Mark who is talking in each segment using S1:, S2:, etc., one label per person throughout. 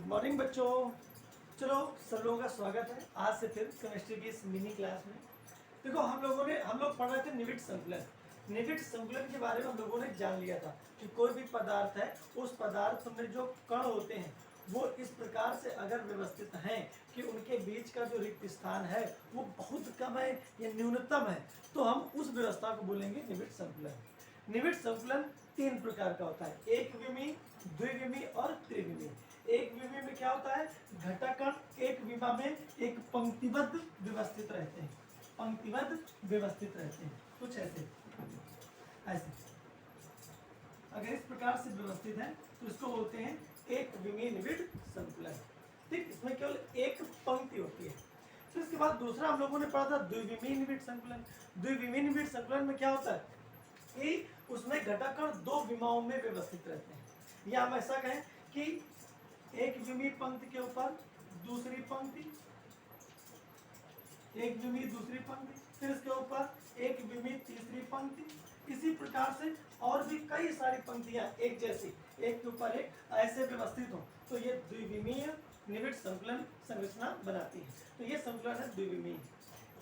S1: Morning बच्चों। चलो सब लोगों का स्वागत है आज से फिर केमिस्ट्री की इस मिनी क्लास में। देखो हम लोग पढ़ रहे थे निविड संकुलन। निविड संकुलन के बारे में हम लोगों ने जान लिया था कि कोई भी पदार्थ है, उस पदार्थ में जो कण होते हैं वो इस प्रकार से अगर व्यवस्थित हैं कि उनके बीच का जो रिक्त स्थान है वो बहुत कम है या न्यूनतम है, तो हम उस व्यवस्था को बोलेंगे निविड संकुलन। निविड संकुलन तीन प्रकार का होता है, एक विमी, द्विविमी और त्रिविमी। एक विमी में क्या होता है, घटककण एक विमा में एक पंक्तिबद्ध व्यवस्थित रहते हैं, पंक्तिबद्ध व्यवस्थित रहते हैं, कुछ ऐसे अगर इस प्रकार से व्यवस्थित है तो इसको बोलते हैं एक विमीय निविड संकुलन। ठीक, इसमें केवल एक पंक्ति होती है। तो इसके बाद दूसरा हम लोगों ने पढ़ा था द्विविमीय निविड संकुलन। द्विविमीय निविड संकुलन में क्या होता है कि उसमें घटककण दो विमाओं में व्यवस्थित रहते हैं, या हम ऐसा कहें कि एक विमीय पंक्ति के ऊपर दूसरी पंक्ति, एक विमीय दूसरी पंक्ति, फिर इसके ऊपर एक विमीय तीसरी पंक्ति, इसी प्रकार से और भी कई सारी पंक्तियां एक जैसी एक के ऊपर एक ऐसे व्यवस्थित हो, तो ये द्विविमीय निविड संकुलन संरचना बनाती है। तो ये संकुलन है द्विविमीय।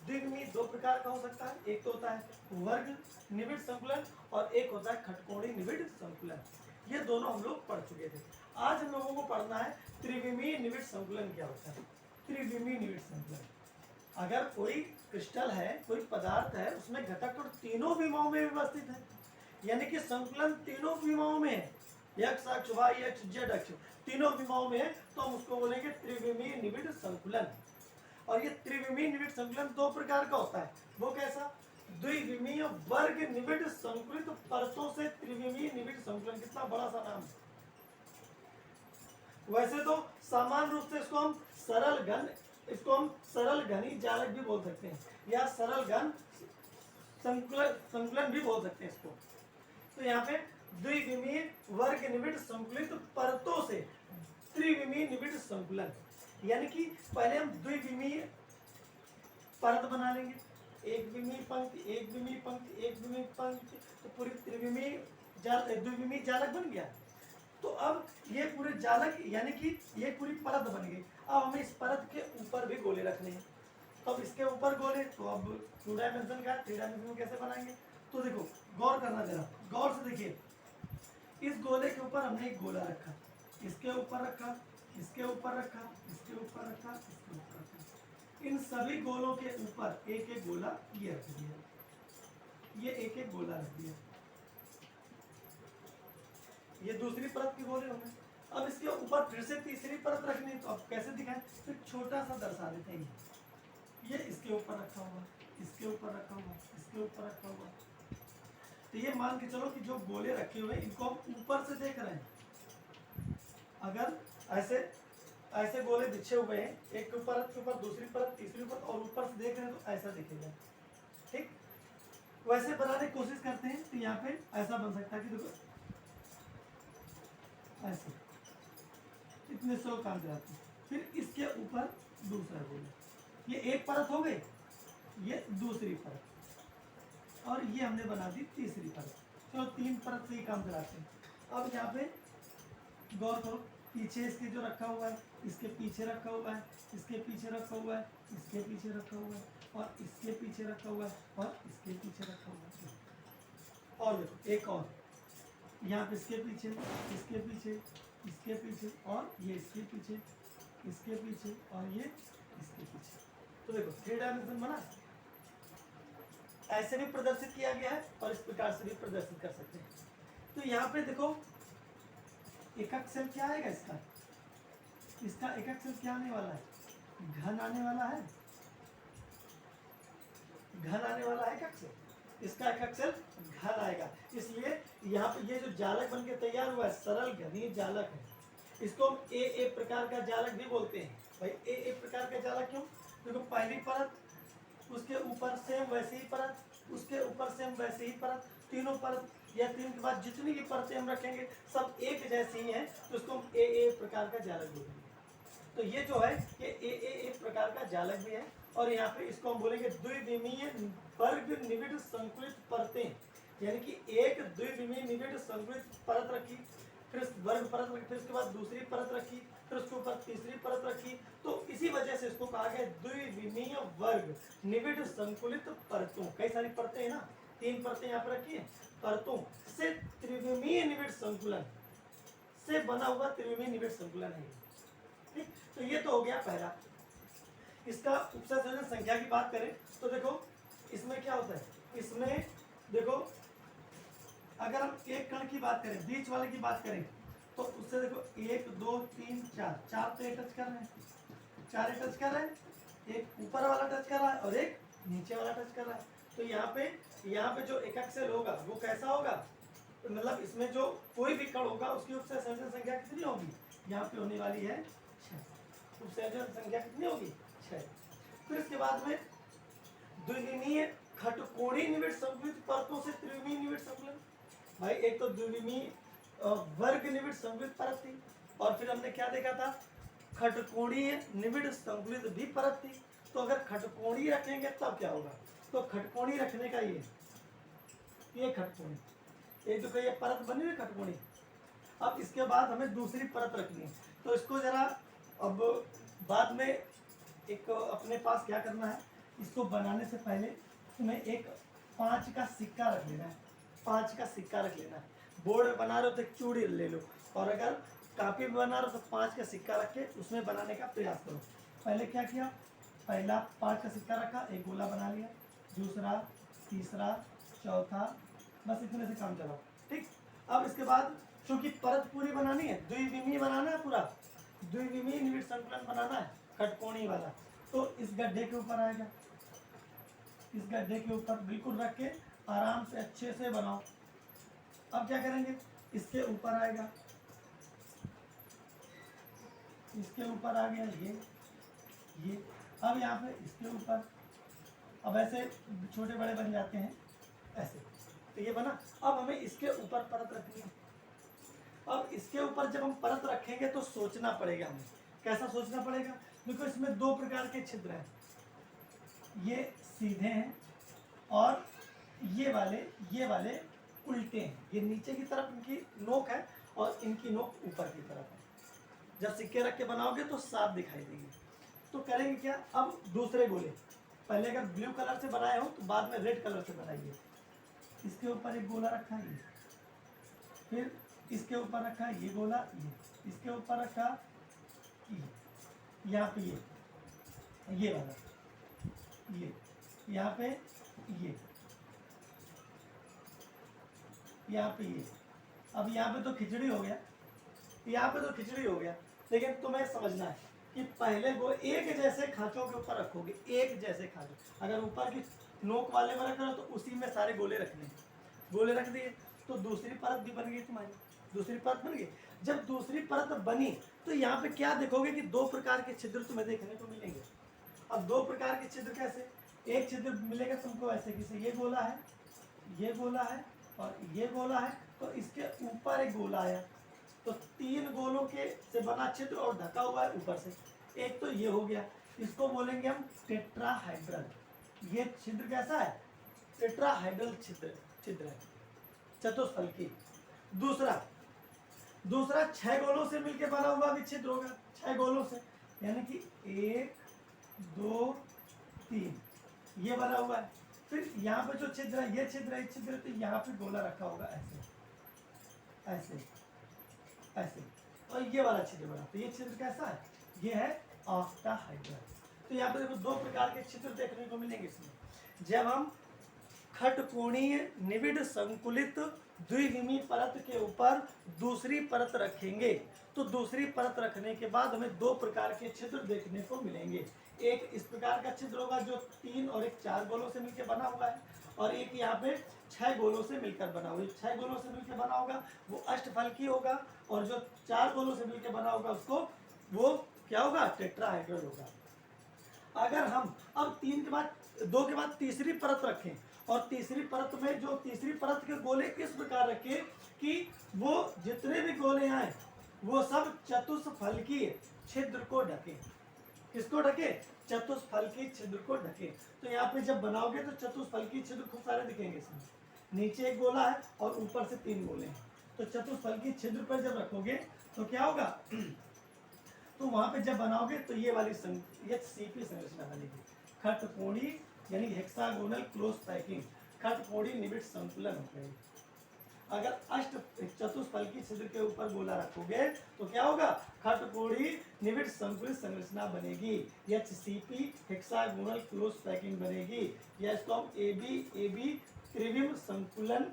S1: द्विविमीय दो प्रकार का हो सकता है, एक तो होता है वर्ग निविड संकुलन और एक होता है खटकोणी निविड संकुलन। ये दोनों हम लोग पढ़ चुके थे। आज हम लोगों को पढ़ना है त्रिविमीय निविड संकुलन क्या होता है। त्रिविमीय निविड संकुलन, अगर कोई क्रिस्टल है, कोई पदार्थ है, उसमें घटक तीनों विमाओं में व्यवस्थित है, यानी कि संकुलन तीनों विमाओं में है, x अक्ष, y अक्ष, z अक्ष तीनों विमाओं में है, तो हम उसको बोलेंगे त्रिविमीय निविड संकुलन। और ये त्रिविमीय निविड संकुलन दो प्रकार का होता है। वो कैसा, द्विविमीय वर्ग निविड संकुलित परतों से त्रिविमीय निविड संकुलन। कितना बड़ा सा नाम। वैसे तो सामान्य रूप से इसको हम सरल घनी जालक भी बोल सकते हैं, या सरल घन संकुलन भी बोल सकते हैं इसको। तो यहाँ पे द्विविमीय वर्ग निविड संकुलित परतों से त्रिविमीय निविड संकुलन, यानी कि पहले हम द्विविमीय परत बना लेंगे, एक विमीय पंक्ति, एक विमीय पंक्ति, एक विमीय पंक्ति, तो पूरी द्विविमीय जालक बन गया। तो अब ये पूरे जालक यानी कि ये पूरी परत बन गई। अब हमें इस परत के ऊपर भी गोले रखने हैं, तो अब इसके ऊपर गोले, तो अब 2 डायमेंशन का 3 डायमेंशन में कैसे बनाएंगे। तो देखो गौर करना, जरा गौर से देखिए, इस गोले के ऊपर हमने एक गोला रखा, इसके ऊपर रखा, इसके ऊपर रखा, इसके ऊपर रखा, इसके ऊपर रखा। इन सभी गोलों के ऊपर एक एक गोला ये रख दिया, ये एक एक गोला रख दिया, ये दूसरी परत के गोले होंगे। अब इसके ऊपर फिर से तीसरी परत रखनी है, तो अब कैसे दिखाएं, फिर छोटा सा दर्शा देते हैं, ये इसके ऊपर रखा हुआ, इसके ऊपर रखा हुआ, इसके ऊपर रखा हुआ। तो ये मान के चलो कि जो गोले रखे हुए इनको हम ऊपर से देख रहे हैं। अगर ऐसे गोले बिछे हुए हैं, एक परत के ऊपर दूसरी परत तीसरी परत, और ऊपर से देख रहे हैं तो ऐसा दिखेगा। ठीक, वैसे बनाने की कोशिश करते हैं, तो यहाँ पे ऐसा बन सकता है कि देखो ऐसे, इतने से काम कराते हैं। फिर इसके ऊपर दूसरा गोला, ये एक परत हो गई, ये दूसरी परत, और ये हमने बना दी तीसरी परत। चलो 3 परत से ही काम कराते हैं। अब यहाँ पे गौर करो, पीछे इसके जो रखा हुआ है, इसके पीछे रखा हुआ है, इसके पीछे रखा हुआ है, इसके पीछे रखा हुआ है, और इसके पीछे रखा हुआ है, और इसके पीछे रखा हुआ है। और देखो एक और, यहाँ पे इसके पीछे, इसके पीछे, इसके पीछे, और ये इसके पीछे, इसके पीछे, और ये इसके पीछे। तो देखो 3 डायमेंशन बना। ऐसे भी प्रदर्शित किया गया है और इस प्रकार से भी प्रदर्शित कर सकते हैं। तो यहाँ पे देखो एकक सेल क्या आएगा, इसका एकक सेल क्या आने वाला है, घन आने वाला है, घन आने वाला है एकक सेल, इसका एकक सेल घन आएगा। इसलिए यहाँ पे ये जो जालक बन के तैयार हुआ है सरल घनी जालक है, इसको हम ए प्रकार का जालक भी बोलते हैं। भाई ए प्रकार का जालक क्यों, देखो पहली परत, उसके ऊपर सेम वैसे ही परत, उसके ऊपर सेम वैसे ही परत, तीनों परत या 3 के बाद जितनी भी परतें हम रखेंगे सब एक जैसी ही हैं, तो उसको हम ए प्रकार का जालक बोलेंगे। तो ये जो है ये एक प्रकार का जालक भी है। और यहाँ पे इसको हम बोलेंगे द्विविमीय वर्ग निविड संकुलित परतें, यानी कि एक द्विविमीय निविड संकुलित परत रखी, फिर वर्ग परत रखी, फिर उसके बाद दूसरी परत रखी, फिर उसके ऊपर तीसरी परत रखी। तो इसी वजह से इसको कहा गया द्विविमीय वर्ग निविड़ संकुलित परतों। कई सारी परतें हैं ना, 3 परतें यहाँ पर रखी है, परतों से त्रिविमीय निविड़ संकुलन से बना हुआ त्रिविमीय निविड़ संकुलन है। ठीक, तो ये तो हो गया पहला। इसका उपसर्ग संयोजन संख्या की बात करें तो देखो इसमें क्या होता है, इसमें देखो अगर हम एक कण की बात करें, बीच वाले की बात करें, तो उससे देखो 1 2 3 4, 4 पे टच कर रहे हैं, 4 टच कर रहे हैं, एक ऊपर वाला टच कर रहा है और एक नीचे वाला टच कर रहा है। तो यहाँ पे जो एकक सेल होगा वो कैसा होगा, तो मतलब इसमें जो कोई भी कण होगा उसकी उपसर्ग संयोजन संख्या कितनी होगी, यहाँ पे होने वाली है 6। उपसर्जन संख्या कितनी होगी, 6। फिर इसके बाद में द्विविमीय खटकोणीय निविड़ संकुलित परतों से त्रिविमीय निविड़ संकुलन। भाई एक तो द्विविमीय वर्ग निविड़ संकुलित परत थी, और फिर हमने क्या देखा था, खटकोणीय निविड़ संकुलित भी परत थी। तो अगर खटकोणीय रखेंगे तब क्या होगा, तो खटकोणीय रखने का ये खटकोणी, एक जो ये परत बनी हुई खटकोणी। अब इसके बाद हमें दूसरी परत रखनी है, तो इसको जरा अब बाद में एक अपने पास क्या करना है, इसको बनाने से पहले तुम्हें एक 5 का सिक्का रख लेना है, 5 का सिक्का रख लेना है। बोर्ड में बना रहे हो तो एक चूड़ी ले लो, और अगर कापी में बना रहे हो तो 5 का सिक्का रख के उसमें बनाने का प्रयास करो। पहले क्या किया, पहला 5 का सिक्का रखा, एक गोला बना लिया, दूसरा, तीसरा, चौथा, बस इतने से काम चलाओ। ठीक, अब इसके बाद चूंकि परत पूरी बनानी है, द्विविमीय बनाना है, पूरा द्विविमीय निविड़ संकुलन बनाना है खटकोणी वाला, तो इस गड्ढे के ऊपर आएगा, इस गड्ढे के ऊपर बिल्कुल रख के आराम से अच्छे से बनाओ। अब क्या करेंगे, इसके ऊपर आएगा, इसके ऊपर आ गया ये, अब यहाँ पे इसके ऊपर, अब ऐसे छोटे बड़े बन जाते हैं ऐसे, तो ये बना। अब हमें इसके ऊपर परत रखनी है। अब इसके ऊपर जब हम परत रखेंगे तो सोचना पड़ेगा हमें, कैसा सोचना पड़ेगा, देखो इसमें 2 प्रकार के छिद्र हैं, ये सीधे हैं और ये वाले उल्टे हैं। ये नीचे की तरफ इनकी नोक है और इनकी नोक ऊपर की तरफ है। जब सिक्के रख के बनाओगे तो साफ दिखाई देगी। तो करेंगे क्या, अब दूसरे गोले, पहले अगर ब्लू कलर से बनाए हो तो बाद में रेड कलर से बनाइए। इसके ऊपर एक गोला रखा है, फिर इसके ऊपर रखा ये गोला, ये इसके ऊपर रखा यहाँ पे ये वाला, ये यहाँ पे यहाँ पे ये। अब यहाँ पे तो खिचड़ी हो गया, यहाँ पे तो खिचड़ी हो गया, लेकिन तुम्हें समझना है कि पहले वो एक जैसे खांचों के ऊपर रखोगे, एक जैसे खांचों। अगर ऊपर की नोक वाले में रख रहे हो तो उसी में सारे गोले रखने, गोले रख दिए तो दूसरी परत भी बन गई तुम्हारी, दूसरी परत बन गई। जब दूसरी परत बनी तो यहाँ पे क्या देखोगे कि 2 प्रकार के छिद्र तुम्हें देखने को मिलेंगे। अब 2 प्रकार के छिद्र कैसे, एक छिद्र मिलेगा तुमको ऐसे, किसे ये गोला है और ये गोला है, तो इसके ऊपर एक गोला आया, तो 3 गोलों के से बना छिद्र और ढका हुआ है ऊपर से। एक तो ये हो गया, इसको बोलेंगे हम टेट्राहाइड्रल। ये छिद्र कैसा है, टेट्राहाइड्रल छिद्र है, चतुष्फलकी। दूसरा 6 गोलों से मिलकर बना हुआ भी छिद्र होगा, 6 गोलों से, यानी कि 1 2 3 ये बना हुआ है। फिर यहाँ पे जो छिद्र है, ये छिद्र है, छिद्र, तो यहाँ पे गोला रखा होगा ऐसे, और ये वाला छिद्र बना, तो ये छिद्र कैसा है, ये है ऑक्टाहाइड्रल। तो यहाँ पे देखो 2 प्रकार के छिद्र देखने को मिलेंगे इसमें। जब हम खटकोणीय निविड़ संकुलित द्विविमीय परत के ऊपर दूसरी परत रखेंगे, तो दूसरी परत रखने के बाद हमें 2 प्रकार के छिद्र देखने को मिलेंगे। एक इस प्रकार का छिद्र होगा जो 3 और 4 गोलों से मिलकर बना हुआ है, और एक यहाँ पे 6 गोलों से मिलकर बना हुआ है। 6 गोलों से मिलकर बना होगा वो अष्टफलकी होगा, और जो 4 गोलों से मिलकर बना होगा उसको वो क्या होगा, टेट्राहाइड्रल होगा। अगर हम अब 2 के बाद तीसरी परत रखें, और तीसरी परत में जो तीसरी परत के गोले इस प्रकार रखें कि वो जितने भी गोले आए वो सब चतुष्फलकीय छिद्र को ढके। किसको ढके, चतुष्फलकीय छिद्र को ढके। तो यहाँ पे जब बनाओगे तो चतुष्फलकीय छिद्र खूब सारे दिखेंगे इसमें। नीचे एक गोला है और ऊपर से 3 गोले हैं, तो चतुष्फलकी छिद्र पर जब रखोगे तो क्या होगा, तो वहां पे जब बनाओगे तो ये वाली HCP संरचना बनेगी, खटकोणी यानी हेक्सागोनल क्लोज पैकिंग, खटकोणी निबिड़ संकुलन हो गई। अगर अष्ट चतुष्फलकी छिद्र के ऊपर गोला रखोगे तो क्या होगा, खटकोणी निबिड़ संकुलित संरचना बनेगी, HCP हेक्सागोनल क्लोज पैकिंग बनेगी, या इसको हम AB त्रिविम संकुलन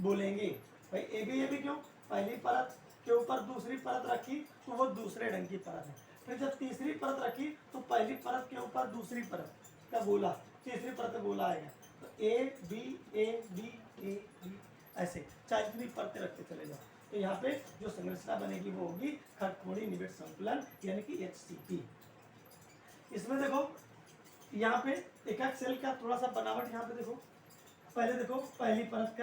S1: बोलेंगे। भाई AB क्यों, पहली परत के ऊपर दूसरी परत रखी तो वो दूसरे ढंग की परत है, फिर जब तीसरी परत रखी तो पहली परत के ऊपर दूसरी परत का गोला, तीसरी परत का गोला आएगा, तो AB ऐसे चाहे जितनी परतें रखते चले जाओ। तो यहाँ पे जो संरचना बनेगी वो होगी खटकोणी निबिड़ संकुलन यानी कि HCP। इसमें देखो यहाँ पे एकाक सेल का थोड़ा सा बनावट यहाँ पे देखो, पहले देखो पहली परत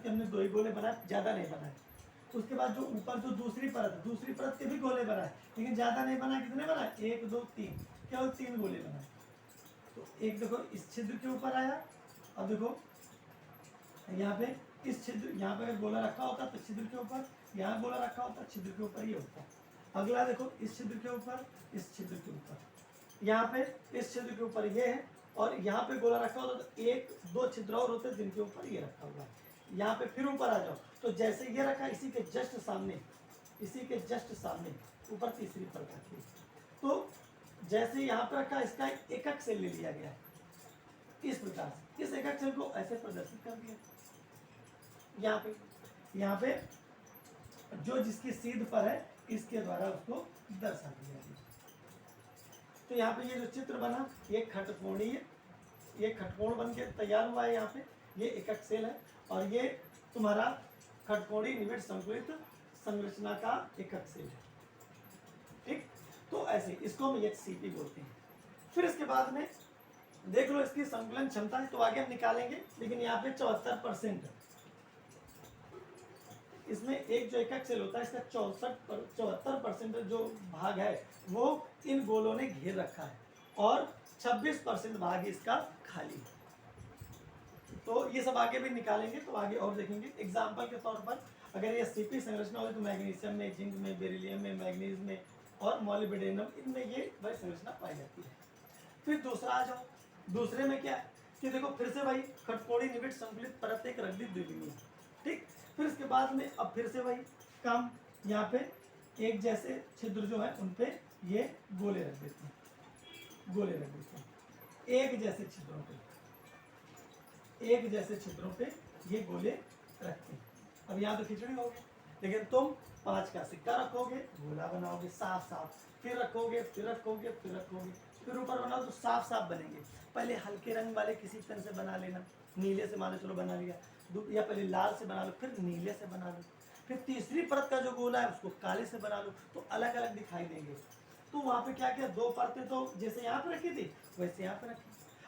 S1: के हमने 2 ही गोले बनाए, ज्यादा नहीं बनाए। उसके बाद जो ऊपर जो दूसरी परत के भी गोले बनाए, लेकिन ज्यादा नहीं बनाए, कितने बनाए, 1 2 3, केवल 3 गोले बनाए। तो एक देखो इस छिद्र के ऊपर आया, अब देखो यहाँ पे इस छिद्र, यहाँ पे अगर गोला रखा होता तो छिद्र के ऊपर, यहाँ गोला रखा होता छिद्र के ऊपर ये होता। अगला देखो इस छिद्र के ऊपर, इस छिद्र के ऊपर, यहाँ पे इस छिद्र के ऊपर ये है, और यहाँ पे गोला रखा होता तो 1 2 छिद्र और होते जिनके ऊपर ये रखा हुआ है। यहाँ पे फिर ऊपर आ जाओ तो जैसे ये रखा इसी के जस्ट सामने ऊपर तीसरी परत रखी, तो जैसे यहाँ पे रखा इसका एकक सेल ले लिया गया है, इस प्रकार से इस एकक सेल को ऐसे प्रदर्शित कर दिया। यहाँ पे जो जिसकी सीध पर है इसके द्वारा उसको दर्शा दिया गया। तो यहाँ पे ये जो चित्र बना ये खटकोणी है, ये खटकोण बन के तैयार हुआ है। यहाँ पे ये एकक सेल है और ये तुम्हारा खटकोणी निबिड़ संकुलित संरचना का एकक सेल है, ठीक। तो ऐसे इसको हम HCP बोलते हैं। फिर इसके बाद में देख लो इसकी संकुलन क्षमता है, तो आगे हम निकालेंगे, लेकिन यहाँ पे 74% इसमें एक जो एकक सेल होता है इसका 74% जो भाग है वो इन गोलों ने घेर रखा है और 26% भाग इसका खाली है। तो ये सब आगे भी निकालेंगे, तो आगे और देखेंगे। एग्जाम्पल के तौर पर अगर ये CP संरचना हो तो मैग्नीशियम में, जिंक में, बेरिलियम में, मैग्नीज में और मॉलिब्डेनम, इनमें ये वही संरचना पाई जाती है। फिर दूसरा आ जाओ, दूसरे में क्या कि देखो फिर से वही खटकोणी निबिड़ संकुलित परत एक रख दी द्विविमीय, ठीक। फिर इसके बाद में अब फिर से वही काम, यहाँ पे एक जैसे छिद्र जो है उन पे ये गोले रख देते हैं, एक जैसे छिद्रों पे ये गोले रखते हैं। अब यहाँ तो खिचड़ी होगी, लेकिन तुम 5 का सिक्का रखोगे, गोला बनाओगे साफ, फिर रखोगे, फिर ऊपर बनाओ तो साफ बनेंगे। पहले हल्के रंग वाले किसी पेन से बना लेना, नीले से मान लो चलो बना लिया, या पहले लाल से बना लो, फिर नीले से बना लो, फिर तीसरी परत का जो गोला है उसको काले से बना लो, तो अलग अलग दिखाई देंगे। तो वहाँ पे क्या किया, 2 परतें तो जैसे यहाँ पे रखी थी वैसे यहाँ पे रखी।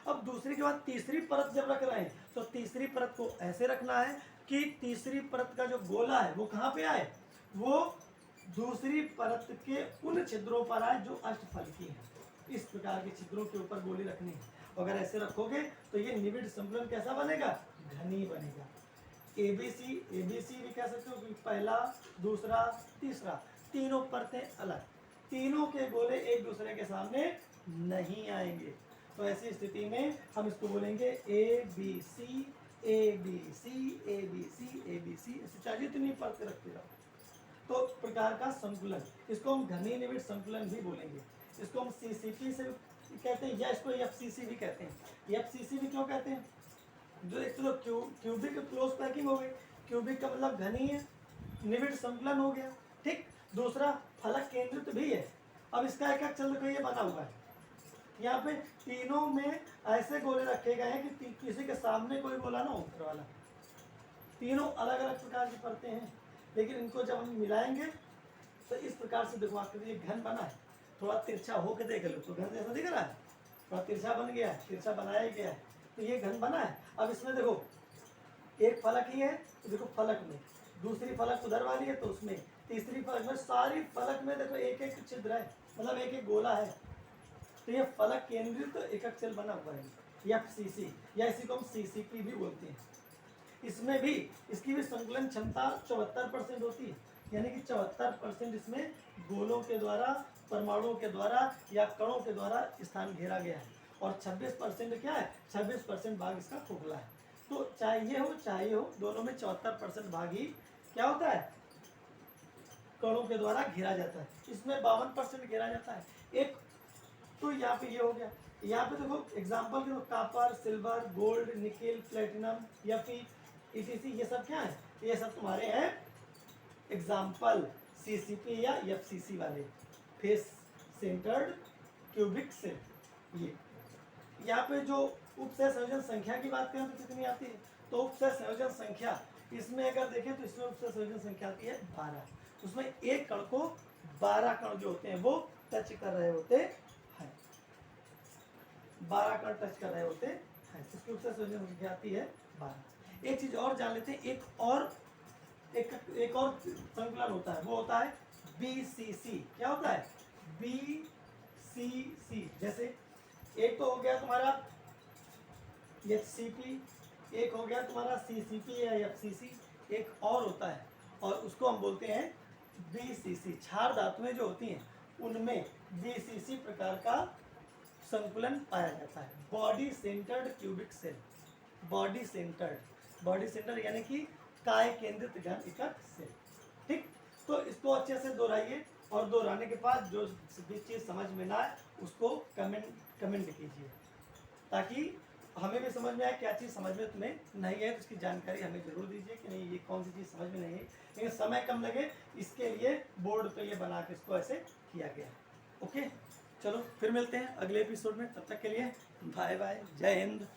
S1: अब दूसरी के बाद तीसरी परत जब रख रहे हैं तो तीसरी परत को ऐसे रखना है कि तीसरी परत का जो गोला है वो कहाँ पे आए, वो दूसरी परत के उन छिद्रों पर आए जो अष्टफलकी हैं। इस प्रकार के छिद्रों के ऊपर गोली रखनी है। अगर ऐसे रखोगे तो ये निबिड़ संकुलन कैसा बनेगा, घनी बनेगा। ABC भी कह सकते हो, पहला, दूसरा, तीसरा, तीनों परतें अलग, तीनों के गोले एक दूसरे के सामने नहीं आएंगे। तो ऐसी स्थिति में हम इसको बोलेंगे ABC, ऐसे चाहिए जितनी परतें रखते जाओ। तो प्रकार का संकुलन, इसको हम घनी निबिड़ संकुलन भी बोलेंगे। इसको हम CCP से कहते हैं या इसको FCC भी कहते हैं। FCC भी क्यों कहते हैं, जो एक तो क्यूबिक क्लोज पैकिंग हो गई, क्यूबिक का मतलब घनी है, निबिड़ संकुलन हो गया, ठीक। दूसरा फलक केंद्रित भी है। अब इसका एक चल देखो ये बना हुआ है, यहाँ पे तीनों में ऐसे गोले रखे गए हैं कि किसी के सामने कोई गोला ना ऊपर वाला, तीनों अलग अलग प्रकार की परतें हैं, लेकिन इनको जब हम मिलाएंगे तो इस प्रकार से देखो आपके लिए घन बना है। थोड़ा तिरछा होकर देख लो तो घन जैसा दिख रहा है, थोड़ा तिरछा बन गया है, तिरछा बनाया गया है, तो ये घन बना है। अब इसमें देखो एक फलक ही है, तो देखो फलक में दूसरी फलक उधर वाली है तो उसमें तीसरी फलक में, सारी फलक में देखो एक एक छिद्र है, मतलब एक एक गोला है। तो ये फलक केंद्रित एकक सेल बना हुआ है, FCC, या इसी को हम CCP भी बोलते हैं। इसमें भी इसकी भी संकुलन क्षमता 74% होती है, यानी कि 74% इसमें गोलों के द्वारा, परमाणुओं के द्वारा या कणों के द्वारा स्थान घेरा गया है। और 26% क्या है, 26% भाग इसका खोखला है। तो चाहे ये हो दोनों में 74% भाग ही क्या होता है, कणों के द्वारा घेरा जाता है। इसमें 52% घेरा जाता है। एक तो यहाँ पे ये हो गया। यहाँ पे देखो एग्जाम्पल के, copper, silver, gold, nickel, platinum या फिर ईटीसी, ये सब क्या है, ये सब तुम्हारे हैं एग्जाम्पल सीसीपी या एफसीसी वाले, फेस सेंटर्ड क्यूबिक सेल। ये यहाँ पे जो उपसय संयोजन संख्या की बात करें तो कितनी आती है, तो उपसय संयोजन संख्या इसमें अगर देखें तो इसमें उपसय संयोजन संख्या आती है 12। उसमें एक कण को 12 कण जो होते हैं वो टच कर रहे होते हैं, 12 कण टच कर रहे होते हैं, इसकी उपसय संयोजन संख्या आती है 12। एक चीज और जान लेते हैं, एक और संकुलन होता है, वो होता है बीसीसी। क्या होता है, बीसीसी। जैसे एक तो हो गया तुम्हारा एचसीपी, एक हो गया तुम्हारा सीसीपी या एफसीसी, एक और होता है और उसको हम बोलते हैं बीसीसी। क्षार धातुएं जो होती हैं उनमें बीसीसी प्रकार का संकुलन पाया जाता है, body centred cubic cell. Body centre यानी कि काय केंद्रित घन एकक सेल। ठीक, तो इसको अच्छे से दोहराइए और दोहराने के बाद जो भी चीज समझ में ना आए उसको कमेंट कीजिए, ताकि हमें भी समझ में आए क्या चीज़ समझ में तुम्हें नहीं है, तो उसकी जानकारी हमें जरूर दीजिए कि नहीं ये कौन सी चीज़ समझ में नहीं है, लेकिन समय कम लगे इसके लिए बोर्ड पे ये बना के इसको ऐसे किया गया है। ओके, चलो फिर मिलते हैं अगले एपिसोड में, तब तक के लिए बाय बाय, जय हिंद।